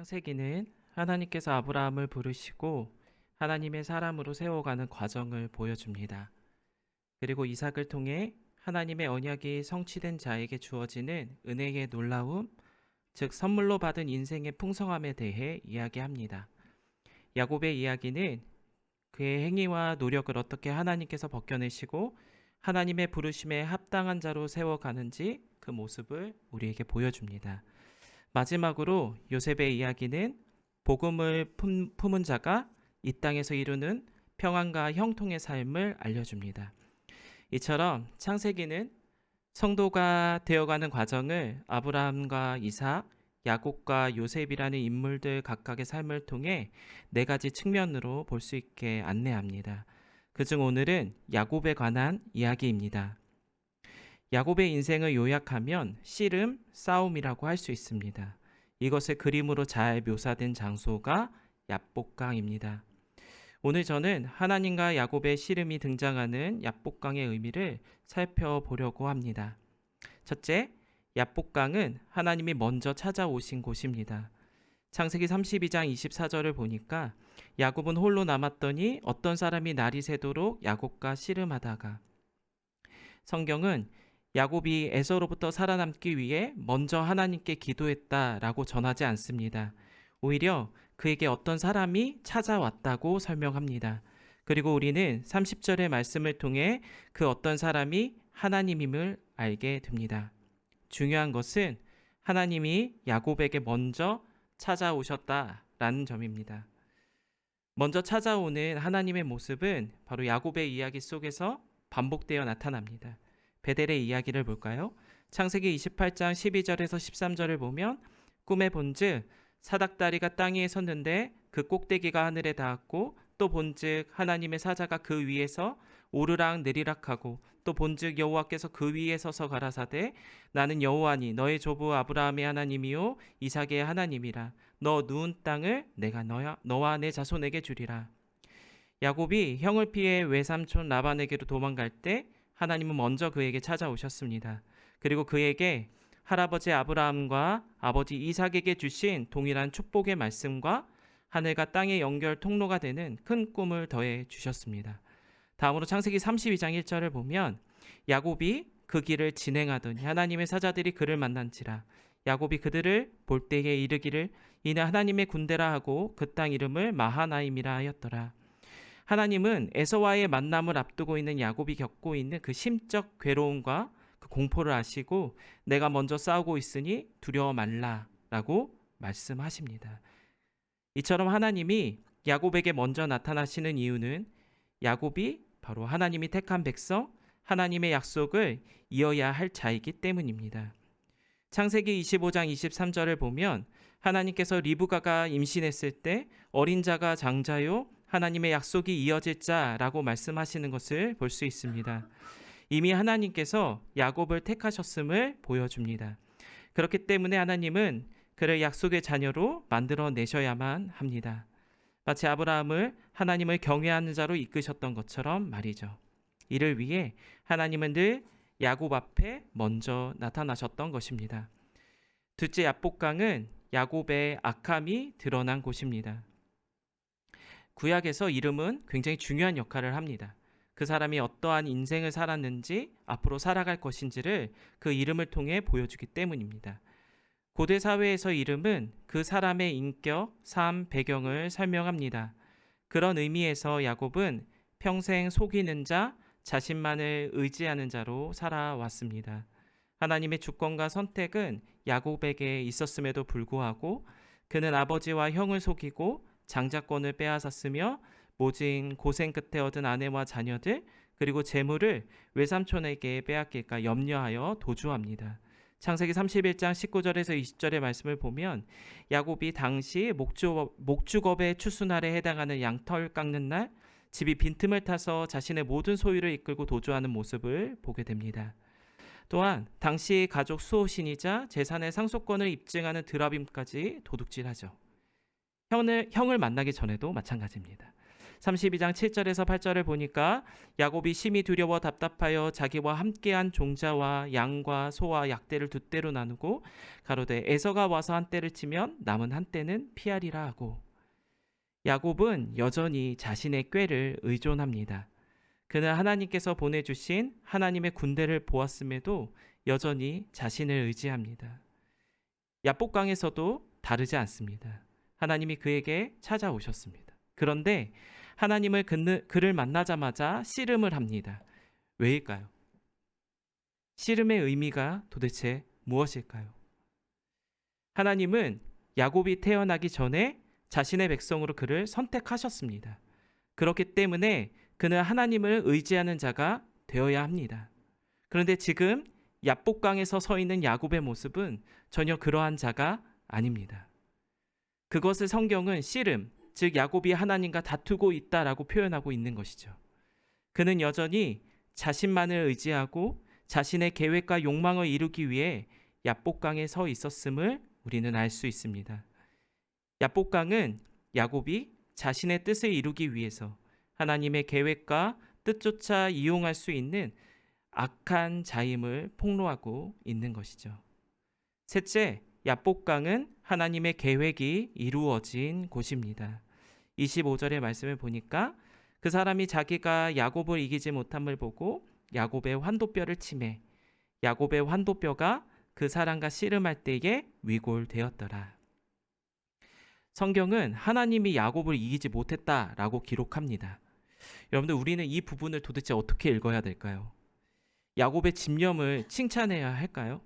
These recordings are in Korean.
창세기는 하나님께서 아브라함을 부르시고 하나님의 사람으로 세워가는 과정을 보여줍니다. 그리고 이삭을 통해 하나님의 언약이 성취된 자에게 주어지는 은혜의 놀라움, 즉 선물로 받은 인생의 풍성함에 대해 이야기합니다. 야곱의 이야기는 그의 행위와 노력을 어떻게 하나님께서 벗겨내시고 하나님의 부르심에 합당한 자로 세워가는지 그 모습을 우리에게 보여줍니다. 마지막으로 요셉의 이야기는 복음을 품은 자가 이 땅에서 이루는 평안과 형통의 삶을 알려줍니다. 이처럼 창세기는 성도가 되어가는 과정을 아브라함과 이삭, 야곱과 요셉이라는 인물들 각각의 삶을 통해 네 가지 측면으로 볼 수 있게 안내합니다. 그중 오늘은 야곱에 관한 이야기입니다. 야곱의 인생을 요약하면 씨름, 싸움이라고 할 수 있습니다. 이것을 그림으로 잘 묘사된 장소가 야복강입니다. 오늘 저는 하나님과 야곱의 씨름이 등장하는 야복강의 의미를 살펴보려고 합니다. 첫째, 야복강은 하나님이 먼저 찾아오신 곳입니다. 창세기 32장 24절을 보니까 야곱은 홀로 남았더니 어떤 사람이 날이 새도록 야곱과 씨름하다가, 성경은 야곱이 에서로부터 살아남기 위해 먼저 하나님께 기도했다라고 전하지 않습니다. 오히려 그에게 어떤 사람이 찾아왔다고 설명합니다. 그리고 우리는 30절의 말씀을 통해 그 어떤 사람이 하나님임을 알게 됩니다. 중요한 것은 하나님이 야곱에게 먼저 찾아오셨다라는 점입니다. 먼저 찾아오는 하나님의 모습은 바로 야곱의 이야기 속에서 반복되어 나타납니다. 베델의 이야기를 볼까요? 창세기 28장 12절에서 13절을 보면 꿈에 본즉 사닥다리가 땅 위에 섰는데 그 꼭대기가 하늘에 닿았고, 또 본즉 하나님의 사자가 그 위에서 오르락 내리락하고, 또 본즉 여호와께서 그 위에 서서 가라사대 나는 여호와니 너의 조부 아브라함의 하나님이요 이삭의 하나님이라. 너 누운 땅을 내가 너와 내 자손에게 주리라. 야곱이 형을 피해 외삼촌 라반에게로 도망갈 때 하나님은 먼저 그에게 찾아오셨습니다. 그리고 그에게 할아버지 아브라함과 아버지 이삭에게 주신 동일한 축복의 말씀과 하늘과 땅의 연결 통로가 되는 큰 꿈을 더해 주셨습니다. 다음으로 창세기 32장 1절을 보면 야곱이 그 길을 진행하더니 하나님의 사자들이 그를 만난지라. 야곱이 그들을 볼 때에 이르기를 이는 하나님의 군대라 하고 그 땅 이름을 마하나임이라 하였더라. 하나님은 에서와의 만남을 앞두고 있는 야곱이 겪고 있는 그 심적 괴로움과 그 공포를 아시고 내가 먼저 싸우고 있으니 두려워 말라라고 말씀하십니다. 이처럼 하나님이 야곱에게 먼저 나타나시는 이유는 야곱이 바로 하나님이 택한 백성, 하나님의 약속을 이어야 할 자이기 때문입니다. 창세기 25장 23절을 보면 하나님께서 리브가가 임신했을 때 어린 자가 장자요 하나님의 약속이 이어질 자라고 말씀하시는 것을 볼 수 있습니다. 이미 하나님께서 야곱을 택하셨음을 보여줍니다. 그렇기 때문에 하나님은 그를 약속의 자녀로 만들어내셔야만 합니다. 마치 아브라함을 하나님을 경외하는 자로 이끄셨던 것처럼 말이죠. 이를 위해 하나님은 늘 야곱 앞에 먼저 나타나셨던 것입니다. 둘째, 야복강은 야곱의 악함이 드러난 곳입니다. 구약에서 이름은 굉장히 중요한 역할을 합니다. 그 사람이 어떠한 인생을 살았는지, 앞으로 살아갈 것인지를 그 이름을 통해 보여주기 때문입니다. 고대 사회에서 이름은 그 사람의 인격, 삶, 배경을 설명합니다. 그런 의미에서 야곱은 평생 속이는 자, 자신만을 의지하는 자로 살아왔습니다. 하나님의 주권과 선택은 야곱에게 있었음에도 불구하고 그는 아버지와 형을 속이고 장자권을 빼앗았으며 모진 고생 끝에 얻은 아내와 자녀들 그리고 재물을 외삼촌에게 빼앗길까 염려하여 도주합니다. 창세기 31장 19절에서 20절의 말씀을 보면 야곱이 당시 목축업의 추수날에 해당하는 양털 깎는 날 집이 빈틈을 타서 자신의 모든 소유를 이끌고 도주하는 모습을 보게 됩니다. 또한 당시 가족 수호신이자 재산의 상속권을 입증하는 드라빔까지 도둑질하죠. 형을 만나기 전에도 마찬가지입니다. 32장 7절에서 8절을 보니까 야곱이 심히 두려워 답답하여 자기와 함께한 종자와 양과 소와 약대를 두 떼로 나누고 가로되 에서가 와서 한 떼를 치면 남은 한 떼는 피하리라 하고, 야곱은 여전히 자신의 꾀를 의존합니다. 그는 하나님께서 보내주신 하나님의 군대를 보았음에도 여전히 자신을 의지합니다. 야복강에서도 다르지 않습니다. 하나님이 그에게 찾아오셨습니다. 그런데 하나님을 그를 만나자마자 씨름을 합니다. 왜일까요? 씨름의 의미가 도대체 무엇일까요? 하나님은 야곱이 태어나기 전에 자신의 백성으로 그를 선택하셨습니다. 그렇기 때문에 그는 하나님을 의지하는 자가 되어야 합니다. 그런데 지금 야복강에서 서 있는 야곱의 모습은 전혀 그러한 자가 아닙니다. 그것을 성경은 씨름, 즉 야곱이 하나님과 다투고 있다라고 표현하고 있는 것이죠. 그는 여전히 자신만을 의지하고 자신의 계획과 욕망을 이루기 위해 야복강에 서 있었음을 우리는 알 수 있습니다. 야복강은 야곱이 자신의 뜻을 이루기 위해서 하나님의 계획과 뜻조차 이용할 수 있는 악한 자임을 폭로하고 있는 것이죠. 셋째, 야복강은 하나님의 계획이 이루어진 곳입니다. 25절의 말씀을 보니까 그 사람이 자기가 야곱을 이기지 못함을 보고 야곱의 환도뼈를 치매 야곱의 환도뼈가 그 사람과 씨름할 때에 위골되었더라. 성경은 하나님이 야곱을 이기지 못했다라고 기록합니다. 여러분들, 우리는 이 부분을 도대체 어떻게 읽어야 될까요? 야곱의 집념을 칭찬해야 할까요?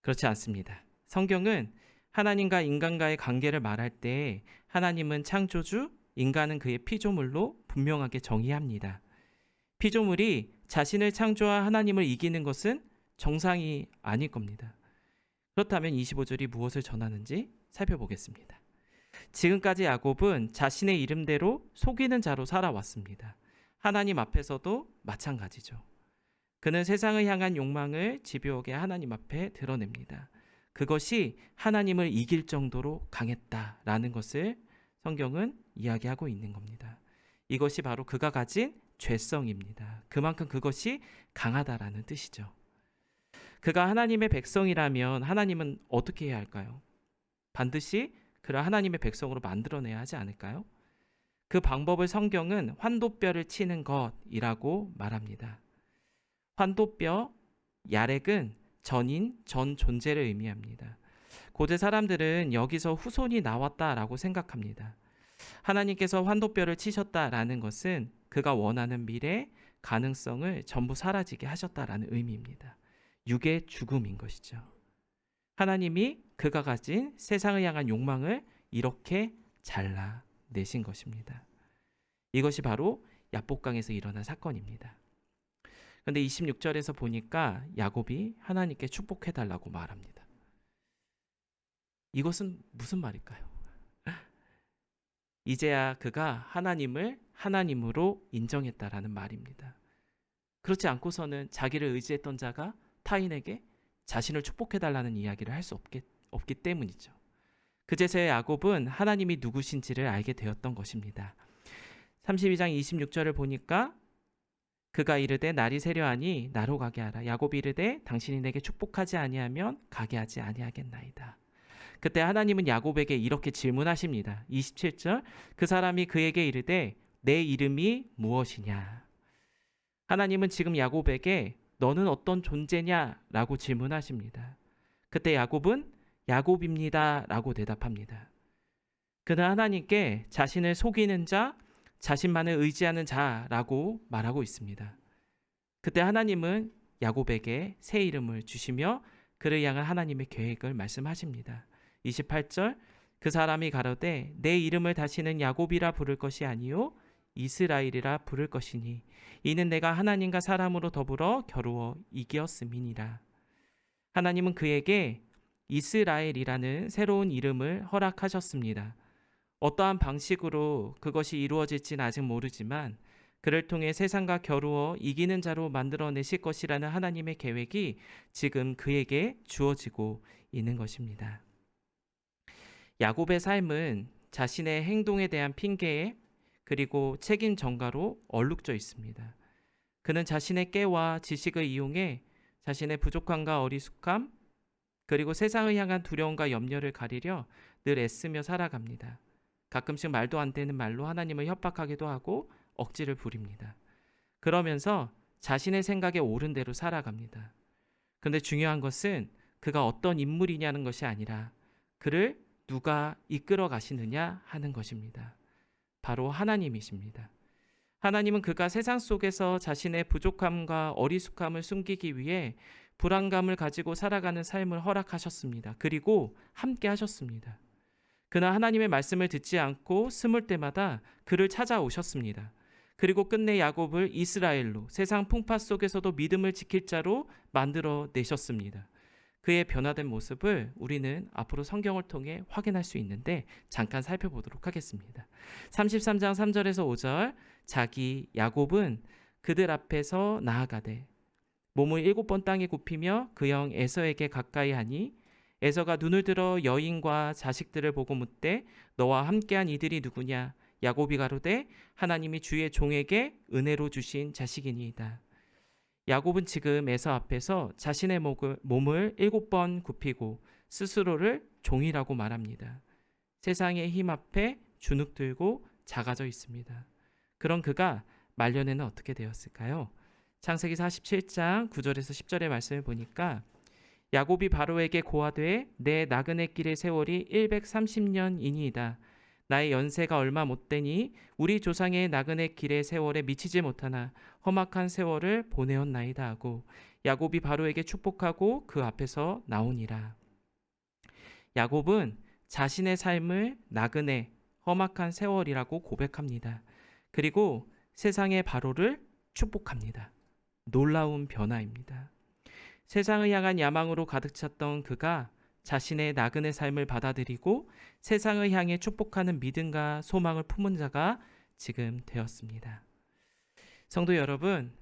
그렇지 않습니다. 성경은 하나님과 인간과의 관계를 말할 때 하나님은 창조주, 인간은 그의 피조물로 분명하게 정의합니다. 피조물이 자신을 창조한 하나님을 이기는 것은 정상이 아닐 겁니다. 그렇다면 25절이 무엇을 전하는지 살펴보겠습니다. 지금까지 야곱은 자신의 이름대로 속이는 자로 살아왔습니다. 하나님 앞에서도 마찬가지죠. 그는 세상을 향한 욕망을 집요하게 하나님 앞에 드러냅니다. 그것이 하나님을 이길 정도로 강했다라는 것을 성경은 이야기하고 있는 겁니다. 이것이 바로 그가 가진 죄성입니다. 그만큼 그것이 강하다라는 뜻이죠. 그가 하나님의 백성이라면 하나님은 어떻게 해야 할까요? 반드시 그를 하나님의 백성으로 만들어내야 하지 않을까요? 그 방법을 성경은 환도뼈를 치는 것이라고 말합니다. 환도뼈, 야렉은 전인, 전 존재를 의미합니다. 고대 사람들은 여기서 후손이 나왔다라고 생각합니다. 하나님께서 환도뼈를 치셨다라는 것은 그가 원하는 미래, 가능성을 전부 사라지게 하셨다라는 의미입니다. 육의 죽음인 것이죠. 하나님이 그가 가진 세상을 향한 욕망을 이렇게 잘라내신 것입니다. 이것이 바로 야복강에서 일어난 사건입니다. 그런데 26절에서 보니까 야곱이 하나님께 축복해달라고 말합니다. 이것은 무슨 말일까요? 이제야 그가 하나님을 하나님으로 인정했다라는 말입니다. 그렇지 않고서는 자기를 의지했던 자가 타인에게 자신을 축복해달라는 이야기를 할 수 없기 때문이죠. 그제서야 야곱은 하나님이 누구신지를 알게 되었던 것입니다. 32장 26절을 보니까 그가 이르되 날이 새려하니 나로 가게 하라. 야곱이 이르되 당신이 내게 축복하지 아니하면 가게 하지 아니하겠나이다. 그때 하나님은 야곱에게 이렇게 질문하십니다. 27절, 그 사람이 그에게 이르되 내 이름이 무엇이냐. 하나님은 지금 야곱에게 너는 어떤 존재냐? 라고 질문하십니다. 그때 야곱은 야곱입니다 라고 대답합니다. 그는 하나님께 자신을 속이는 자, 자신만을 의지하는 자라고 말하고 있습니다. 그때 하나님은 야곱에게 새 이름을 주시며 그를 향한 하나님의 계획을 말씀하십니다. 28절, 그 사람이 가로되 내 이름을 다시는 야곱이라 부를 것이 아니요 이스라엘이라 부를 것이니 이는 내가 하나님과 사람으로 더불어 겨루어 이기었음이니라. 하나님은 그에게 이스라엘이라는 새로운 이름을 허락하셨습니다. 어떠한 방식으로 그것이 이루어질지는 아직 모르지만 그를 통해 세상과 겨루어 이기는 자로 만들어내실 것이라는 하나님의 계획이 지금 그에게 주어지고 있는 것입니다. 야곱의 삶은 자신의 행동에 대한 핑계에 그리고 책임 전가로 얼룩져 있습니다. 그는 자신의 깨와 지식을 이용해 자신의 부족함과 어리숙함 그리고 세상을 향한 두려움과 염려를 가리려 늘 애쓰며 살아갑니다. 가끔씩 말도 안 되는 말로 하나님을 협박하기도 하고 억지를 부립니다. 그러면서 자신의 생각에 옳은 대로 살아갑니다. 그런데 중요한 것은 그가 어떤 인물이냐는 것이 아니라 그를 누가 이끌어 가시느냐 하는 것입니다. 바로 하나님이십니다. 하나님은 그가 세상 속에서 자신의 부족함과 어리숙함을 숨기기 위해 불안감을 가지고 살아가는 삶을 허락하셨습니다. 그리고 함께 하셨습니다. 그는 하나님의 말씀을 듣지 않고 스물 때마다 그를 찾아오셨습니다. 그리고 끝내 야곱을 이스라엘로 세상 풍파 속에서도 믿음을 지킬 자로 만들어 내셨습니다. 그의 변화된 모습을 우리는 앞으로 성경을 통해 확인할 수 있는데 잠깐 살펴보도록 하겠습니다. 33장 3절에서 5절 자기 야곱은 그들 앞에서 나아가되 몸을 7번 땅에 굽히며 그 형 에서에게 가까이 하니 에서가 눈을 들어 여인과 자식들을 보고 묻되 너와 함께한 이들이 누구냐? 야곱이 가로되 하나님이 주의 종에게 은혜로 주신 자식이니이다. 야곱은 지금 에서 앞에서 자신의 몸을 7번 굽히고 스스로를 종이라고 말합니다. 세상의 힘 앞에 주눅들고 작아져 있습니다. 그런 그가 말년에는 어떻게 되었을까요? 창세기 47장 9절에서 10절의 말씀을 보니까 야곱이 바로에게 고하되 내 나그네 길의 세월이 130년이니이다. 나의 연세가 얼마 못되니 우리 조상의 나그네 길의 세월에 미치지 못하나 험악한 세월을 보내었나이다 하고 야곱이 바로에게 축복하고 그 앞에서 나오니라. 야곱은 자신의 삶을 나그네, 험악한 세월이라고 고백합니다. 그리고 세상의 바로를 축복합니다. 놀라운 변화입니다. 세상을 향한 야망으로 가득 찼던 그가 자신의 나그네 삶을 받아들이고 세상을 향해 축복하는 믿음과 소망을 품은 자가 지금 되었습니다. 성도 여러분,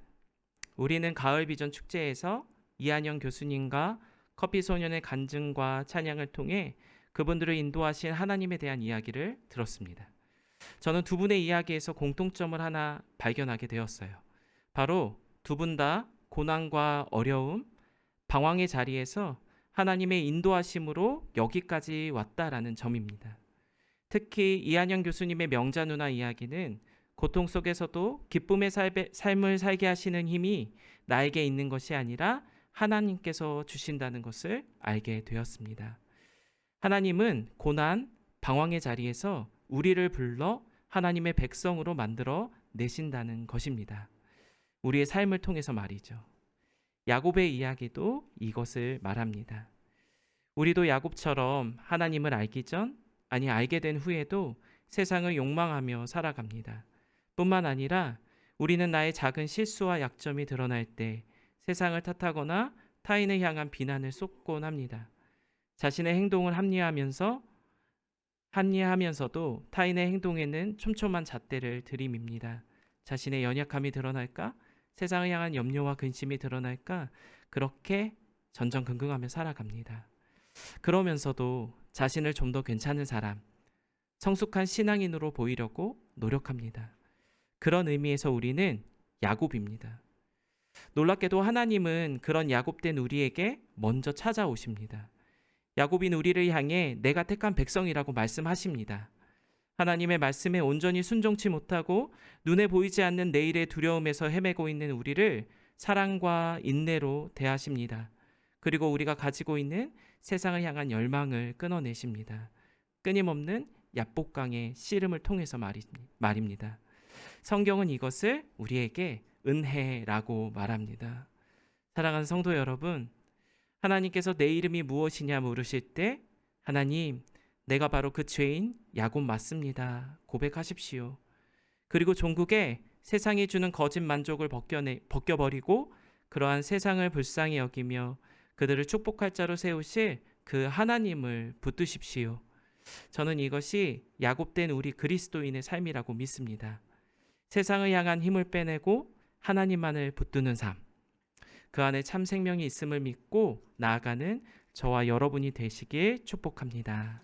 우리는 가을 비전 축제에서 이한영 교수님과 커피소년의 간증과 찬양을 통해 그분들을 인도하신 하나님에 대한 이야기를 들었습니다. 저는 두 분의 이야기에서 공통점을 하나 발견하게 되었어요. 바로 두 분 다 고난과 어려움, 방황의 자리에서 하나님의 인도하심으로 여기까지 왔다라는 점입니다. 특히 이한영 교수님의 명자 누나 이야기는 고통 속에서도 기쁨의 삶을 살게 하시는 힘이 나에게 있는 것이 아니라 하나님께서 주신다는 것을 알게 되었습니다. 하나님은 고난, 방황의 자리에서 우리를 불러 하나님의 백성으로 만들어 내신다는 것입니다. 우리의 삶을 통해서 말이죠. 야곱의 이야기도 이것을 말합니다. 우리도 야곱처럼 하나님을 알기 전, 알게 된 후에도 세상을 욕망하며 살아갑니다. 뿐만 아니라 우리는 나의 작은 실수와 약점이 드러날 때 세상을 탓하거나 타인을 향한 비난을 쏟곤 합니다. 자신의 행동을 합리화하면서도 타인의 행동에는 촘촘한 잣대를 들이밉니다. 자신의 연약함이 드러날까? 세상을 향한 염려와 근심이 드러날까? 그렇게 전전긍긍하며 살아갑니다. 그러면서도 자신을 좀 더 괜찮은 사람, 성숙한 신앙인으로 보이려고 노력합니다. 그런 의미에서 우리는 야곱입니다. 놀랍게도 하나님은 그런 야곱된 우리에게 먼저 찾아오십니다. 야곱인 우리를 향해 내가 택한 백성이라고 말씀하십니다. 하나님의 말씀에 온전히 순종치 못하고 눈에 보이지 않는 내일의 두려움에서 헤매고 있는 우리를 사랑과 인내로 대하십니다. 그리고 우리가 가지고 있는 세상을 향한 열망을 끊어내십니다. 끊임없는 야복강의 씨름을 통해서 말입니다. 성경은 이것을 우리에게 은혜라고 말합니다. 사랑하는 성도 여러분, 하나님께서 내 이름이 무엇이냐 물으실 때 하나님, 내가 바로 그 죄인 야곱 맞습니다. 고백하십시오. 그리고 종국에 세상이 주는 거짓 만족을 벗겨버리고 그러한 세상을 불쌍히 여기며 그들을 축복할 자로 세우실 그 하나님을 붙드십시오. 저는 이것이 야곱된 우리 그리스도인의 삶이라고 믿습니다. 세상을 향한 힘을 빼내고 하나님만을 붙드는 삶, 그 안에 참 생명이 있음을 믿고 나아가는 저와 여러분이 되시길 축복합니다.